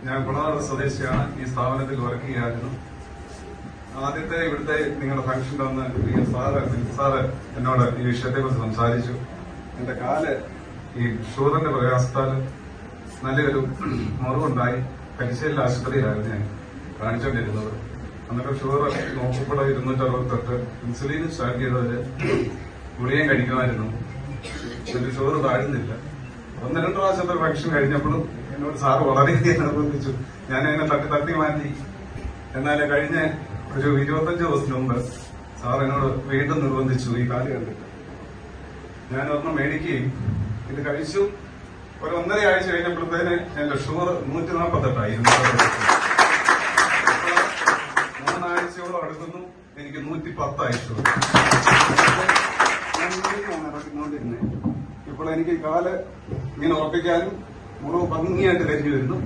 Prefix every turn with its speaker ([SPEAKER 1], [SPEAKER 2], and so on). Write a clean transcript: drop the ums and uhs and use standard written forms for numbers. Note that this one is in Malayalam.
[SPEAKER 1] ഞാൻ കുളനാട് സ്വദേശിയാണ്. ഈ സ്ഥാപനത്തിൽ വർക്ക് ചെയ്യായിരുന്നു. ആദ്യത്തെ ഇവിടുത്തെ നിങ്ങളുടെ ഫംഗ്ഷനിൽ വന്ന് സാറ് എന്നോട് ഈ വിഷയത്തെക്കുറിച്ച് സംസാരിച്ചു. എന്റെ കാല് ഈ ഷുഗറിന്റെ പ്രയാസത്താൽ നല്ലൊരു മുറിവുണ്ടായി. പരിശീലന ആശുപത്രിയിലായിരുന്നു ഞാൻ കാണിച്ചുകൊണ്ടിരുന്നത്. അന്നൊക്കെ ഷുഗർ നോക്കപ്പെടെ 268, ഇൻസുലിൻ സ്റ്റാർട്ട് ചെയ്തതില് ഗുളികയും കഴിക്കുമായിരുന്നു. എന്നിട്ട് ഷുഗർ താഴുന്നില്ല. 1-2 പ്രാവശ്യത്തെ ഫംഗ്ഷൻ കഴിഞ്ഞപ്പോഴും എന്നോട് സാറ് വളരെയധികം നിർബന്ധിച്ചു. ഞാൻ അതിനെ തട്ടി മാറ്റി. എന്നാൽ കഴിഞ്ഞ ഒരു 25 ദിവസത്തിന് മുമ്പ് സാർ എന്നോട് വീണ്ടും നിർബന്ധിച്ചു ഈ കാല് കണ്ടിട്ട്. ഞാൻ ഒരെണ്ണം മേടിക്കുകയും ഇത് കഴിച്ചു. ഒരു 1.5 ആഴ്ച കഴിഞ്ഞപ്പോഴത്തേന് എന്റെ ഷുഗർ 148 3 ആഴ്ചയോളം അടുക്കുന്നു. എനിക്ക് 110 ഷുഗർ. ഞാൻ ഇങ്ങനെയാണ് ഇറക്കിക്കൊണ്ടിരുന്നത്. ഇപ്പോൾ എനിക്ക് കാല് ഇങ്ങനെ ഉറപ്പിക്കാനും മുറിവ് ഭംഗിയായിട്ട് കരിഞ്ഞു വരുന്നു.